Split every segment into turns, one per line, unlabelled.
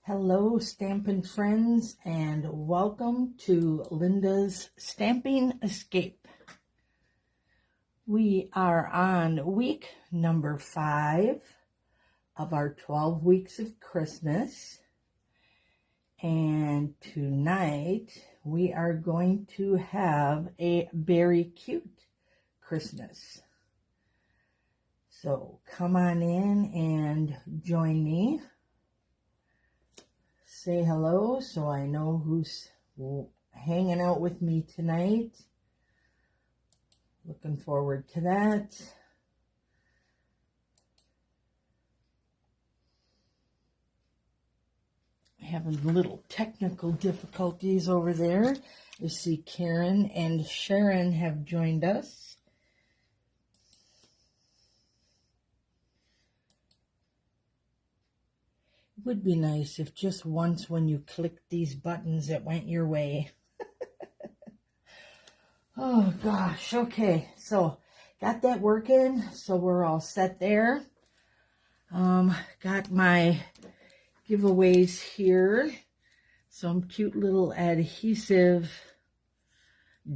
Hello, Stampin' friends, and welcome to Linda's Stamping Escape. We are on week number 5 of our 12 weeks of Christmas, and tonight we are going to have a very cute Christmas. So come on in and join me. Say hello so I know who's hanging out with me tonight. Looking forward to that. Having little technical difficulties over there. You see Karen and Sharon have joined us. It would be nice if just once when you clicked these buttons it went your way. Oh gosh, okay, so got that working, so we're all set there. Got my giveaways here. Some cute little adhesive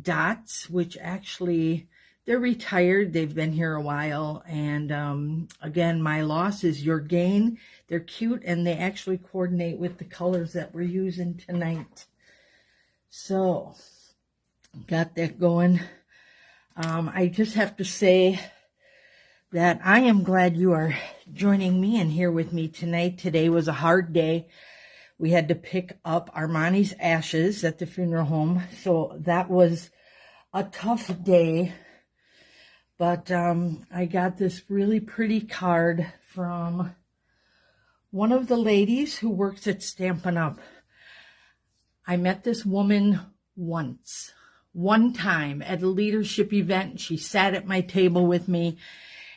dots, which actually they're retired. They've been here a while. And again, my loss is your gain. They're cute and they actually coordinate with the colors that we're using tonight. So, got that going. I just have to say that I am glad you are joining me and here with me tonight. Today was a hard day. We had to pick up Armani's ashes at the funeral home. So that was a tough day. But I got this really pretty card from one of the ladies who works at Stampin' Up. I met this woman one time at a leadership event. She sat at my table with me,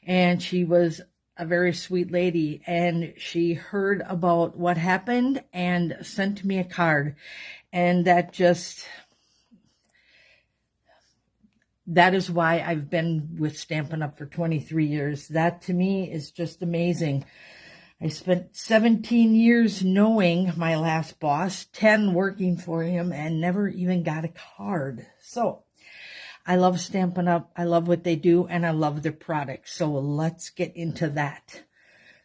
and she was a very sweet lady. And she heard about what happened and sent me a card. And that is why I've been with Stampin' Up! For 23 years. That to me is just amazing. I spent 17 years knowing my last boss, 10 working for him, and never even got a card. So I love Stampin' Up! I love what they do, and I love their products. So let's get into that.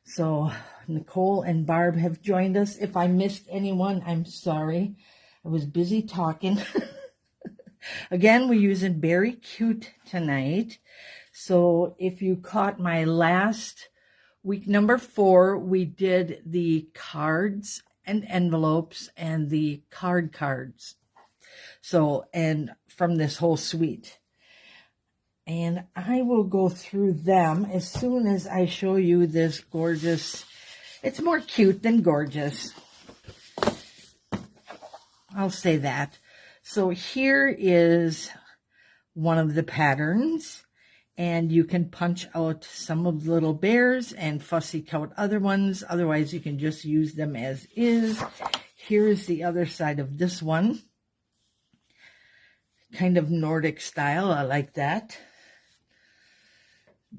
So Nicole and Barb have joined us. If I missed anyone, I'm sorry. I was busy talking. Again, we're using Beary Cute tonight. So if you caught my last week number 4, we did the cards and envelopes and the cards. So, and from this whole suite. And I will go through them as soon as I show you this gorgeous, it's more cute than gorgeous. I'll say that. So here is one of the patterns, and you can punch out some of the little bears and fussy cut other ones. Otherwise, you can just use them as is. Here's the other side of this one. Kind of Nordic style. I like that.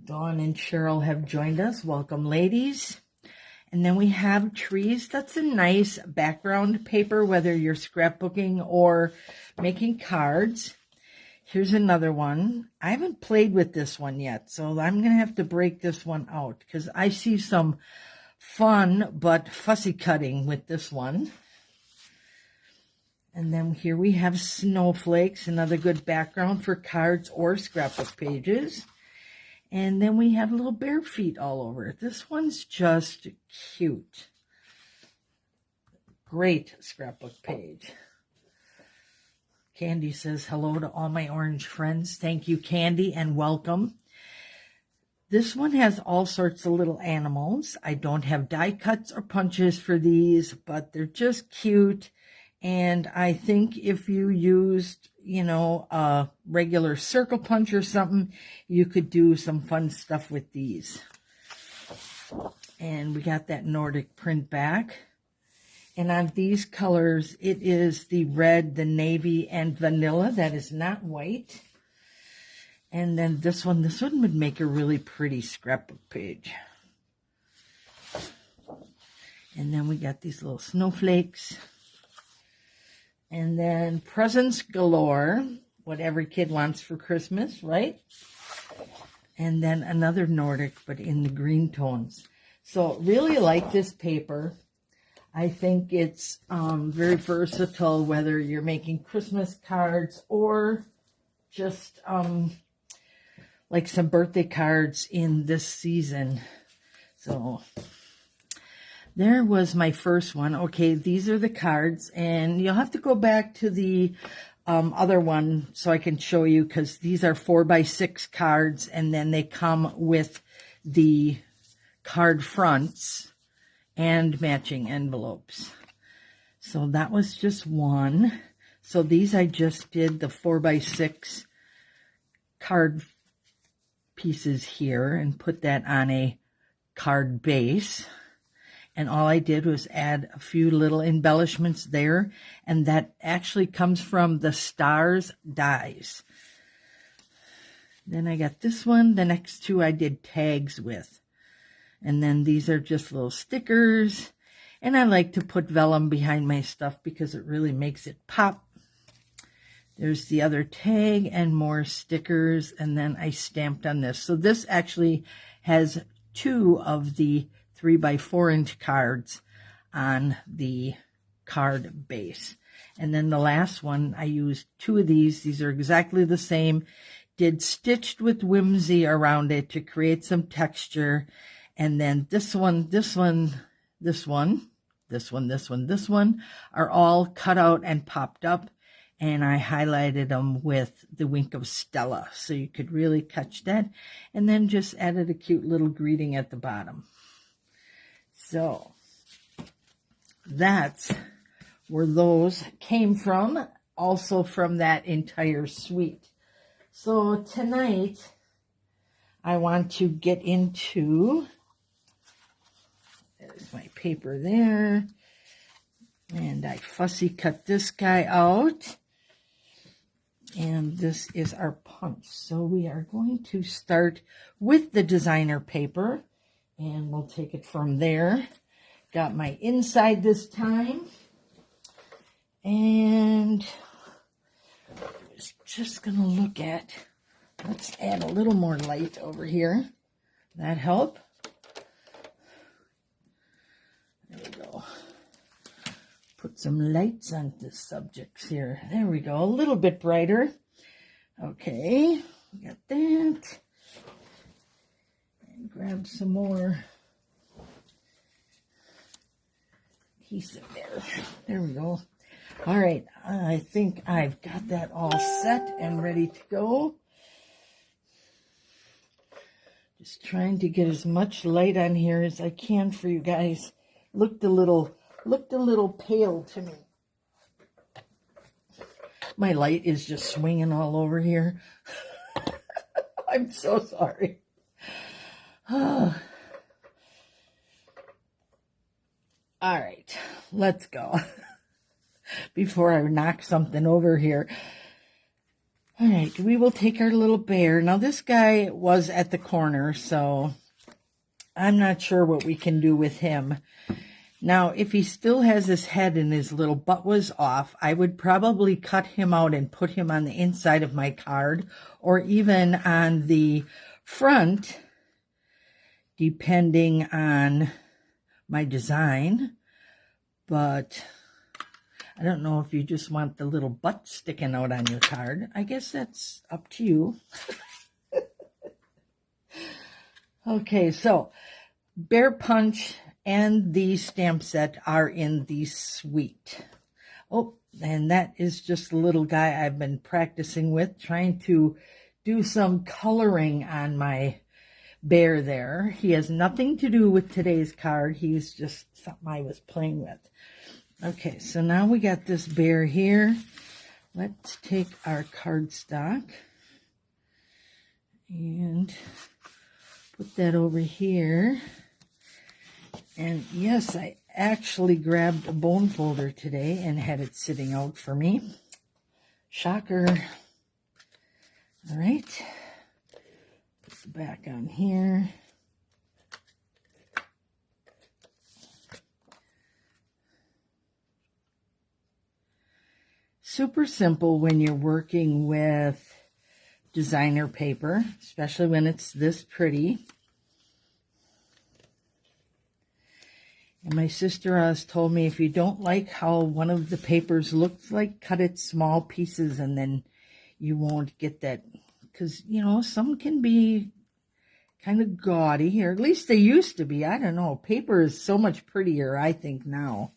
Dawn and Cheryl have joined us. Welcome, ladies. And then we have trees. That's a nice background paper, whether you're scrapbooking or making cards. Here's another one. I haven't played with this one yet, so I'm going to have to break this one out because I see some fun but fussy cutting with this one. And then here we have snowflakes, another good background for cards or scrapbook pages. And then we have little bear feet all over it. This one's just cute. Great scrapbook page. Candy says hello to all my orange friends. Thank you, Candy, and welcome. This one has all sorts of little animals. I don't have die cuts or punches for these, but they're just cute. And I think if you used, a regular circle punch or something, you could do some fun stuff with these. And we got that Nordic print back. And on these colors, it is the red, the navy, and vanilla. That is not white. And then this one would make a really pretty scrapbook page. And then we got these little snowflakes. And then presents galore, what every kid wants for Christmas, right? And then another Nordic, but in the green tones. So really like this paper. I think it's very versatile, whether you're making Christmas cards or just like some birthday cards in this season. So there was my first one. Okay, these are the cards, and you'll have to go back to the other one so I can show you, because these are 4x6 cards, and then they come with the card fronts and matching envelopes. So that was just one. So these I just did the 4x6 card pieces here and put that on a card base. And all I did was add a few little embellishments there. And that actually comes from the Stars dies. Then I got this one. The next two I did tags with. And then these are just little stickers. And I like to put vellum behind my stuff because it really makes it pop. There's the other tag and more stickers. And then I stamped on this. So this actually has 2 of the 3x4-inch cards on the card base. And then the last one, I used 2 of these. These are exactly the same. Did Stitched with Whimsy around it to create some texture. And then this one are all cut out and popped up. And I highlighted them with the Wink of Stella, so you could really catch that. And then just added a cute little greeting at the bottom. So that's where those came from, also from that entire suite. So tonight I want to get into, there's my paper there, and I fussy cut this guy out. And this is our punch. So we are going to start with the designer paper, and we'll take it from there. Got my inside this time. And I was just going to look at, let's add a little more light over here. That help? There we go. Put some lights on the subjects here. There we go. A little bit brighter. Okay. Got that. And grab some more adhesive there. There we go. All right. I think I've got that all set and ready to go. Just trying to get as much light on here as I can for you guys. Looked a little pale to me. My light is just swinging all over here. I'm so sorry. All right, let's go. Before I knock something over here. All right, we will take our little bear. Now, this guy was at the corner, so I'm not sure what we can do with him. Now, if he still has his head and his little butt was off, I would probably cut him out and put him on the inside of my card, or even on the front, depending on my design. But I don't know if you just want the little butt sticking out on your card. I guess that's up to you. Okay, so Bear Punch and the stamp set are in the suite. Oh, and that is just a little guy I've been practicing with, trying to do some coloring on my bear there. He has nothing to do with today's card. He's just something I was playing with. Okay, so now we got this bear here. Let's take our cardstock and put that over here. And yes, I actually grabbed a bone folder today and had it sitting out for me. Shocker. All right. Put the back on here. super simple when you're working with designer paper, especially when it's this pretty. And my sister has told me if you don't like how one of the papers looks like, cut it small pieces and then you won't get that. Because, you know, some can be kind of gaudy, or at least they used to be. I don't know. Paper is so much prettier, I think, now.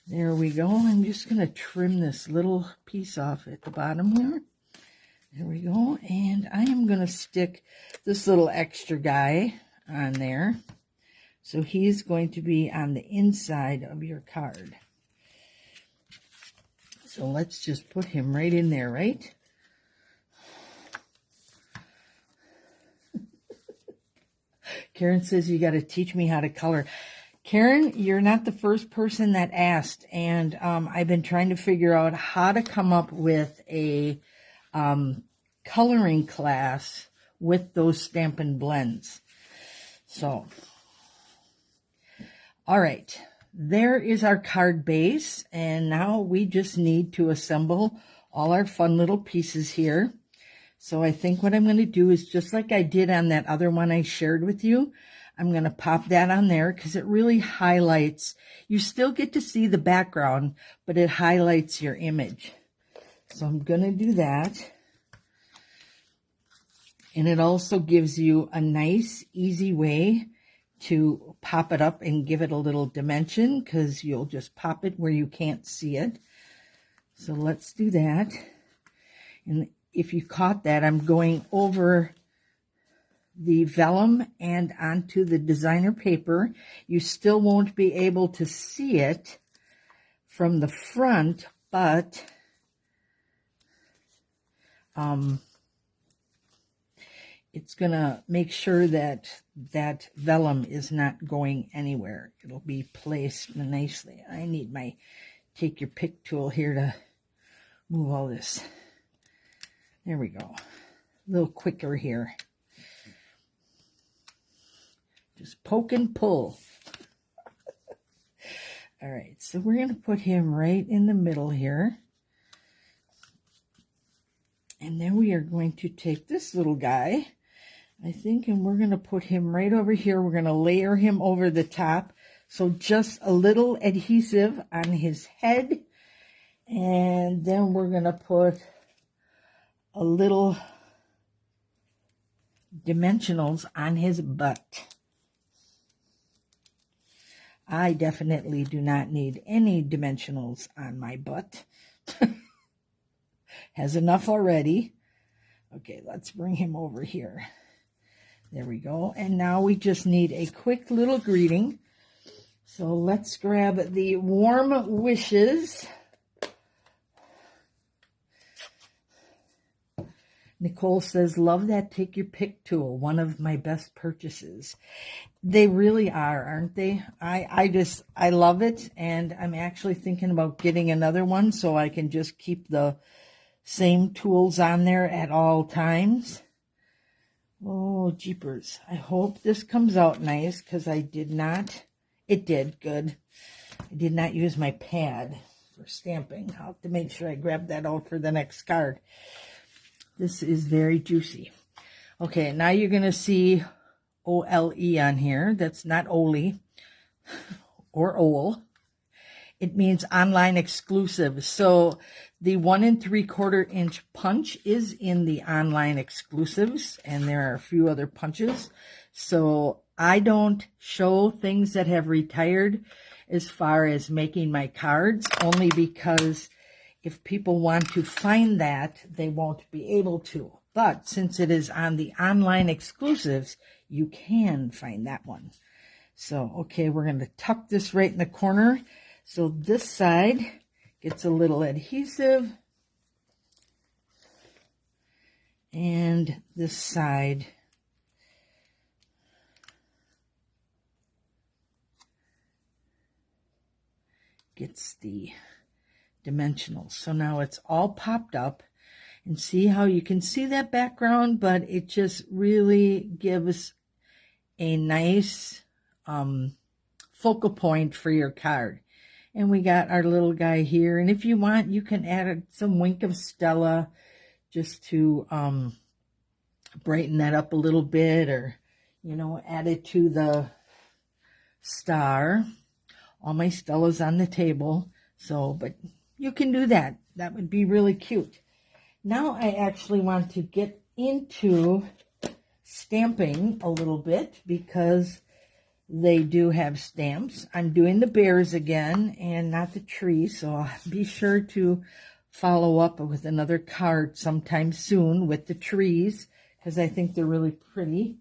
There we go. I'm just going to trim this little piece off at the bottom here. There we go. And I am going to stick this little extra guy on there. So he's going to be on the inside of your card. So let's just put him right in there, right? Karen says you got to teach me how to color. Karen, you're not the first person that asked, and I've been trying to figure out how to come up with a coloring class with those Stampin' Blends. So, all right, there is our card base, and now we just need to assemble all our fun little pieces here. So I think what I'm going to do is just like I did on that other one I shared with you, I'm going to pop that on there because it really highlights. You still get to see the background, but it highlights your image. So I'm going to do that. And it also gives you a nice, easy way to pop it up and give it a little dimension because you'll just pop it where you can't see it. So let's do that. And if you caught that, I'm going over the vellum and onto the designer paper. You still won't be able to see it from the front, but it's gonna make sure that that vellum is not going anywhere. It'll be placed nicely. I need my take your pick tool here to move all this. There we go. A little quicker here. Just poke and pull. All right, so we're going to put him right in the middle here. And then we are going to take this little guy, I think, and we're going to put him right over here. We're going to layer him over the top. So just a little adhesive on his head. And then we're going to put a little dimensionals on his butt. I definitely do not need any dimensionals on my butt. Has enough already. Okay, let's bring him over here. There we go. And now we just need a quick little greeting. So let's grab the warm wishes. Nicole says, love that take your pick tool. One of my best purchases. They really are, aren't they? I love it. And I'm actually thinking about getting another one so I can just keep the same tools on there at all times. Oh, jeepers. I hope this comes out nice because I did not. It did. Good. I did not use my pad for stamping. I'll have to make sure I grab that out for the next card. This is very juicy. Okay, now you're going to see OLE on here. That's not Oli or OL. It means online exclusive. So the 1 3/4 inch punch is in the online exclusives, and there are a few other punches. So I don't show things that have retired as far as making my cards, only because if people want to find that, they won't be able to. But since it is on the online exclusives, you can find that one. So, okay, we're going to tuck this right in the corner. So this side gets a little adhesive. And this side gets the dimensionals. So now it's all popped up, and see how you can see that background, but it just really gives a nice focal point for your card. And we got our little guy here. And if you want, you can add some wink of Stella just to brighten that up a little bit, or, you know, add it to the star. All my Stella's on the table. So, but you can do that. That would be really cute. Now I actually want to get into stamping a little bit because they do have stamps. I'm doing the bears again and not the tree, so I'll be sure to follow up with another card sometime soon with the trees because I think they're really pretty.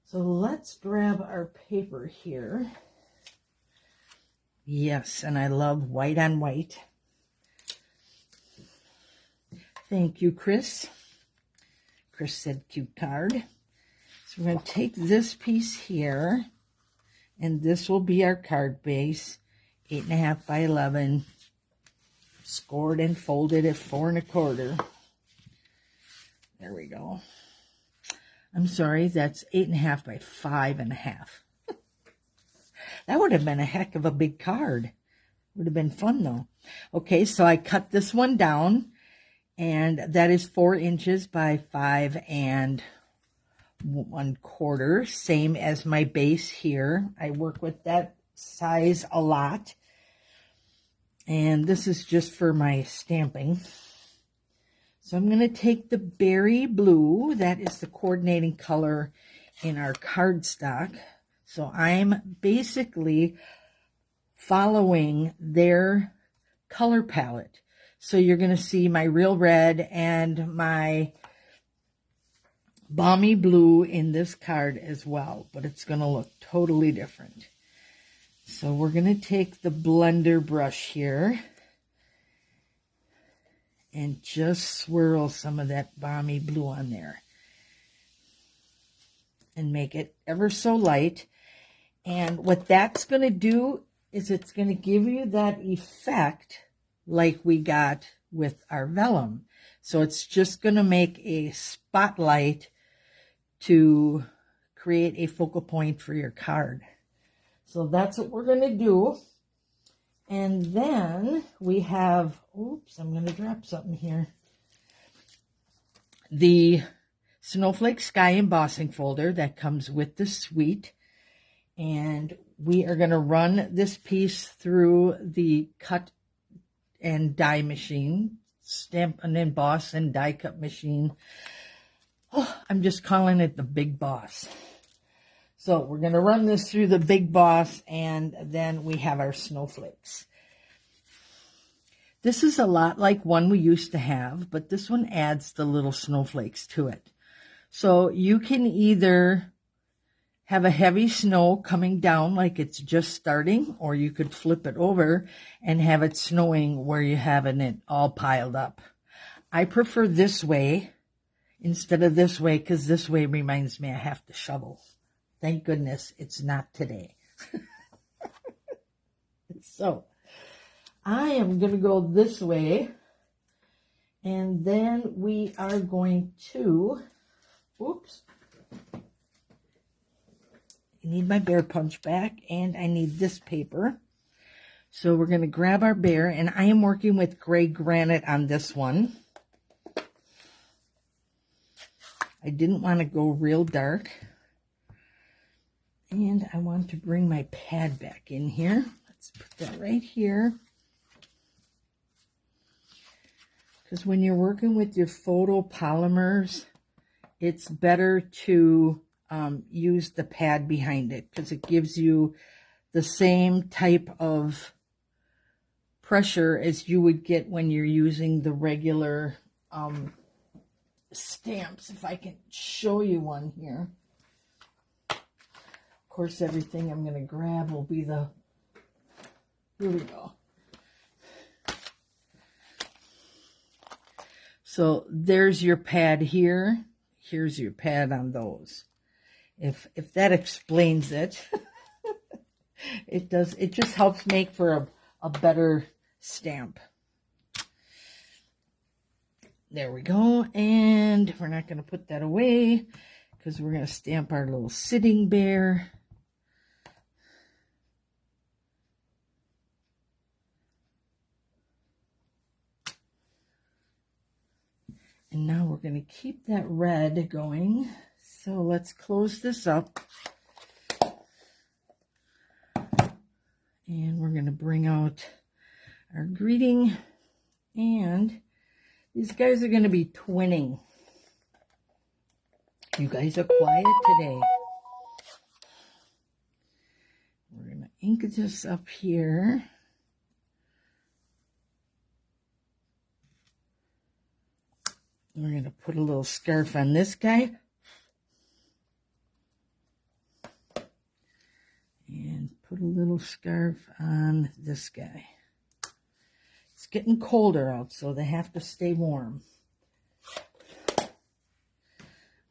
So let's grab our paper here. Yes, and I love white on white. Thank you, Chris. Chris said cute card. So we're going to take this piece here, and this will be our card base, 8.5 by 11, scored and folded at 4 1/4. There we go. I'm sorry, that's 8.5 by 5.5. That would have been a heck of a big card. Would have been fun though. Okay, so I cut this one down, and that is 4 inches by 5 1/4, same as my base here. I work with that size a lot. And this is just for my stamping. So I'm going to take the berry blue, that is the coordinating color in our cardstock. So I'm basically following their color palette. So you're going to see my real red and my balmy blue in this card as well, but it's going to look totally different. So we're going to take the blender brush here and just swirl some of that balmy blue on there and make it ever so light. And what that's going to do is it's going to give you that effect like we got with our vellum. So it's just going to make a spotlight to create a focal point for your card. So that's what we're going to do. And then we have, oops, I'm going to drop something here. The Snowflake Sky embossing folder that comes with the suite. And we are going to run this piece through the cut and die machine, stamp and emboss and die cut machine. Oh, I'm just calling it the Big Boss. So we're going to run this through the Big Boss, and then we have our snowflakes. This is a lot like one we used to have, but this one adds the little snowflakes to it. So you can either have a heavy snow coming down like it's just starting, or you could flip it over and have it snowing where you're having it all piled up. I prefer this way instead of this way, because this way reminds me I have to shovel. Thank goodness it's not today. So I am going to go this way, and then we are going to, oops, I need my bear punch back, and I need this paper. So we're going to grab our bear, and I am working with gray granite on this one. I didn't want to go real dark. And I want to bring my pad back in here. Let's put that right here. Because when you're working with your photopolymers, it's better to use the pad behind it, because it gives you the same type of pressure as you would get when you're using the regular stamps. If I can show you one here. Of course, everything I'm going to grab will be the, here we go. So there's your pad here. Here's your pad on those. If that explains it, it does. It just helps make for a better stamp. There we go. And we're not going to put that away because we're going to stamp our little sitting bear. And now we're going to keep that red going. So let's close this up. And we're going to bring out our greeting. And these guys are going to be twinning. You guys are quiet today. We're going to ink this up here. We're going to put a little scarf on this guy. And put a little scarf on this guy. It's getting colder out, so they have to stay warm.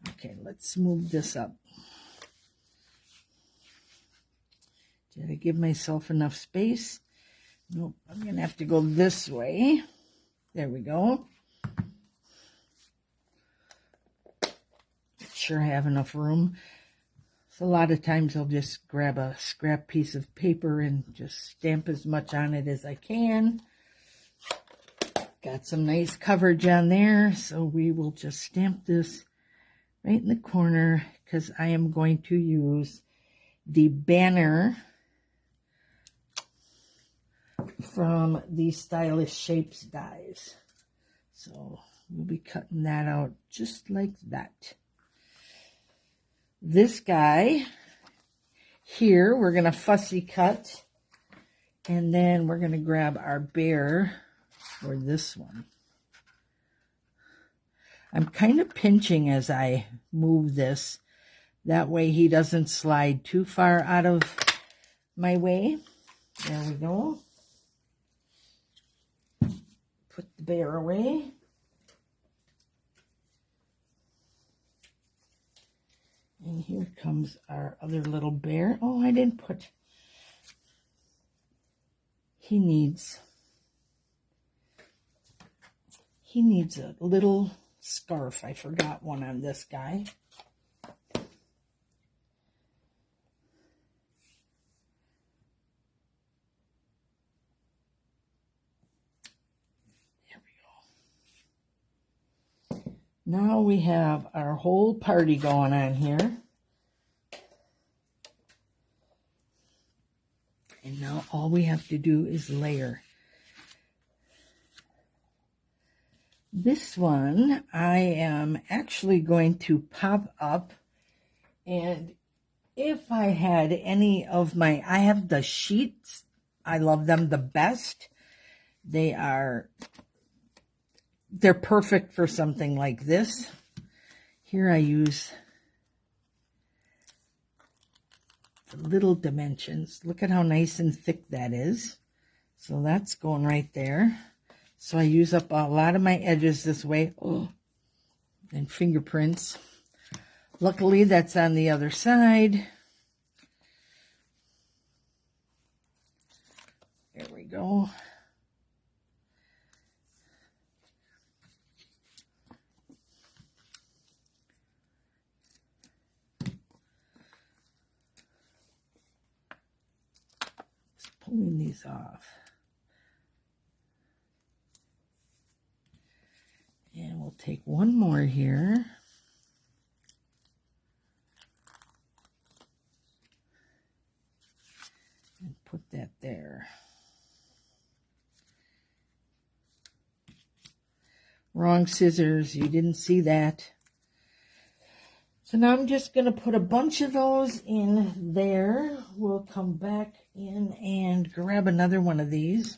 Okay, let's move this up. Did I give myself enough space? Nope, I'm going to have to go this way. There we go. Sure I have enough room. So a lot of times I'll just grab a scrap piece of paper and just stamp as much on it as I can. Got some nice coverage on there, so we will just stamp this right in the corner because I am going to use the banner from the Stylish Shapes dies. So we'll be cutting that out just like that. This guy here, we're going to fussy cut, and then we're going to grab our bear for this one. I'm kind of pinching as I move this. That way he doesn't slide too far out of my way. There we go. Put the bear away. And here comes our other little bear. Oh, I didn't put... He needs a little scarf. I forgot one on this guy. There we go. Now we have our whole party going on here. And now all we have to do is layer. This one I am actually going to pop up, and if I had any of my, I have the sheets, I love them the best. They're perfect for something like this. Here I use the little dimensions. Look at how nice and thick that is. So that's going right there. So I use up a lot of my edges this way. Oh, and fingerprints. Luckily, that's on the other side. There we go. Just pulling these off. And we'll take one more here. And put that there. Wrong scissors, you didn't see that. So now I'm just going to put a bunch of those in there. We'll come back in and grab another one of these.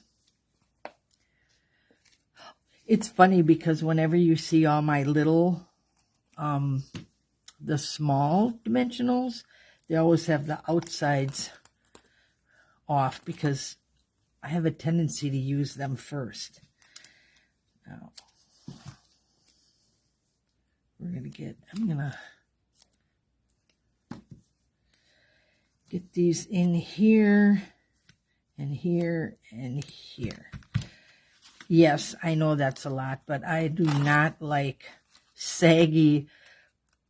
It's funny because whenever you see all my little, the small dimensionals, they always have the outsides off because I have a tendency to use them first. Now, I'm going to get these in here and here and here. Yes, I know that's a lot, but I do not like saggy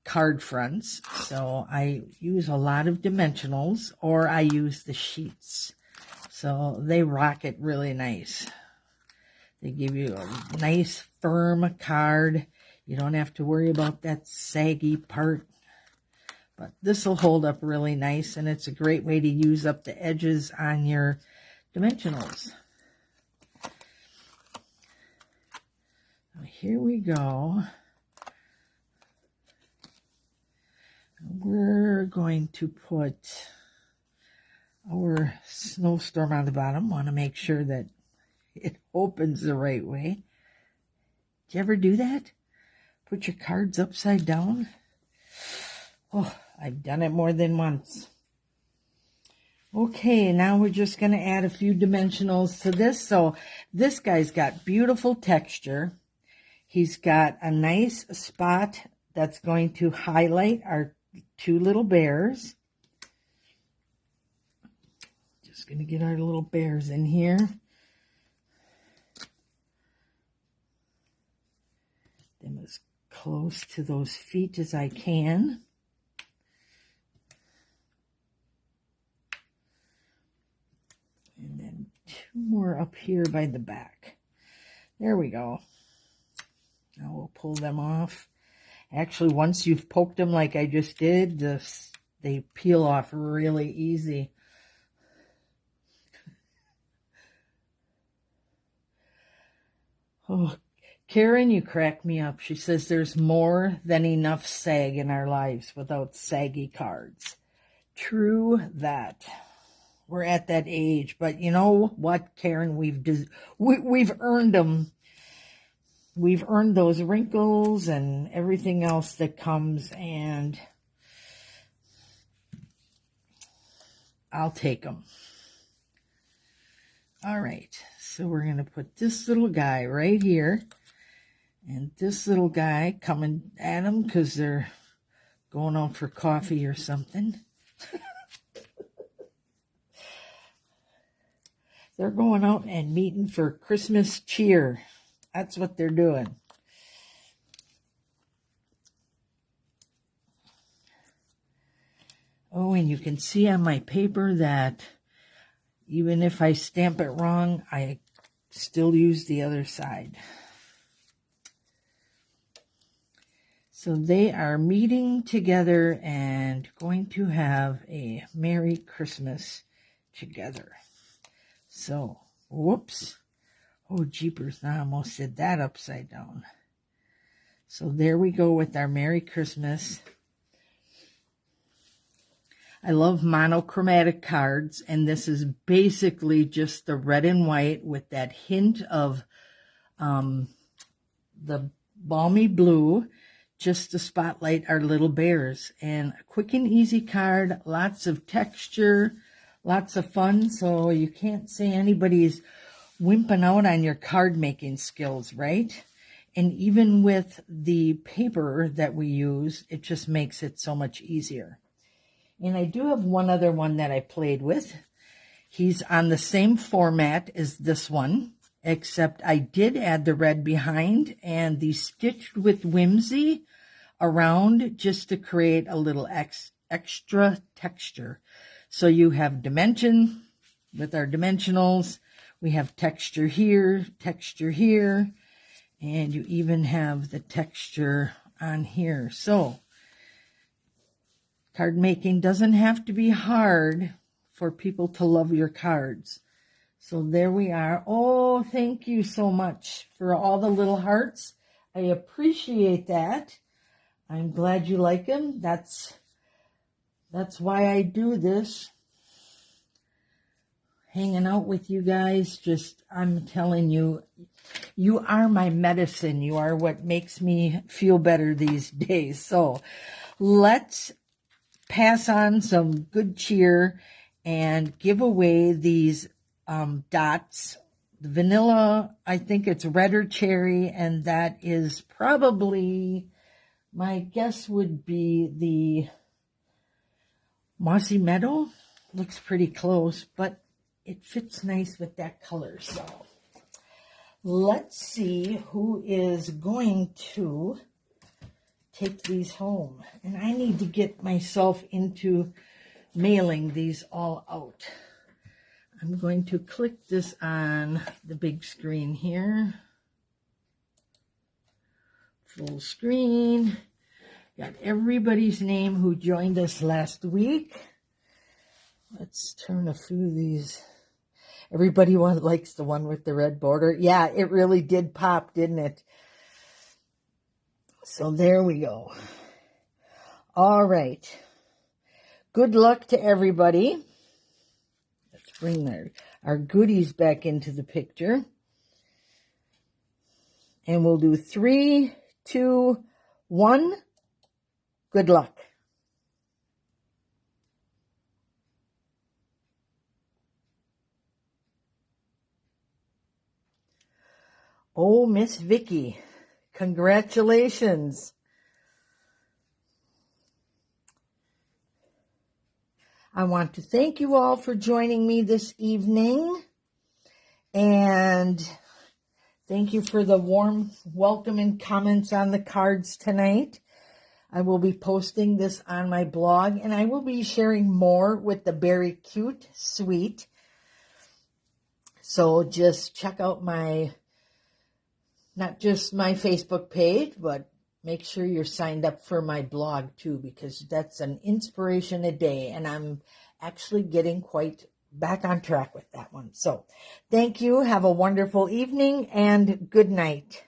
card fronts. So I use a lot of dimensionals, or I use the sheets. So they rock it really nice. They give you a nice firm card. You don't have to worry about that saggy part. But this will hold up really nice, and it's a great way to use up the edges on your dimensionals. So here we go. We're going to put our snowstorm on the bottom. Want to make sure that it opens the right way. Did you ever do that? Put your cards upside down? Oh, I've done it more than once. Okay, now we're just going to add a few dimensionals to this. So this guy's got beautiful texture. He's got a nice spot that's going to highlight our two little bears. Just going to get our little bears in here. Them as close to those feet as I can. And then two more up here by the back. There we go. Now we'll pull them off. Actually, once you've poked them like I just did, they peel off really easy. Oh, Karen, you crack me up. She says there's more than enough sag in our lives without saggy cards. True that. We're at that age, but you know what, Karen? We've earned them. We've earned those wrinkles and everything else that comes, and I'll take them. All right, so we're going to put this little guy right here, and this little guy coming at them because they're going out for coffee or something. They're going out and meeting for Christmas cheer. That's what they're doing. Oh, and you can see on my paper that even if I stamp it wrong, I still use the other side. So they are meeting together and going to have a Merry Christmas together. So, whoops. Oh, jeepers, I almost did that upside down. So there we go with our Merry Christmas. I love monochromatic cards, and this is basically just the red and white with that hint of the balmy blue, just to spotlight our little bears. And a quick and easy card, lots of texture, lots of fun, so you can't say anybody's wimping out on your card making skills, right? And even with the paper that we use, it just makes it so much easier. And I do have one other one that I played with. He's on the same format as this one, except I did add the red behind and the Stitched with Whimsy around just to create a little extra texture. So you have dimension with our dimensionals. We have texture here, and you even have the texture on here. So card making doesn't have to be hard for people to love your cards. So there we are. Oh, thank you so much for all the little hearts. I appreciate that. I'm glad you like them. That's why I do this. Hanging out with you guys, I'm telling you, you are my medicine. You are what makes me feel better these days. So let's pass on some good cheer and give away these dots. The vanilla, I think it's red or cherry, and that is probably, my guess would be the Mossy Meadow. Looks pretty close, but it fits nice with that color. So let's see who is going to take these home. And I need to get myself into mailing these all out. I'm going to click this on the big screen here Full screen. Got everybody's name who joined us last week. Let's turn a few of these. Everybody likes the one with the red border. Yeah, it really did pop, didn't it? So there we go. All right. Good luck to everybody. Let's bring our goodies back into the picture. And we'll do 3, 2, 1. Good luck. Oh, Miss Vicky, congratulations. I want to thank you all for joining me this evening. And thank you for the warm welcome and comments on the cards tonight. I will be posting this on my blog, and I will be sharing more with the Beary Cute Suite. So just check out not just my Facebook page, but make sure you're signed up for my blog too, because that's an inspiration a day, and I'm actually getting quite back on track with that one. So thank you. Have a wonderful evening and good night.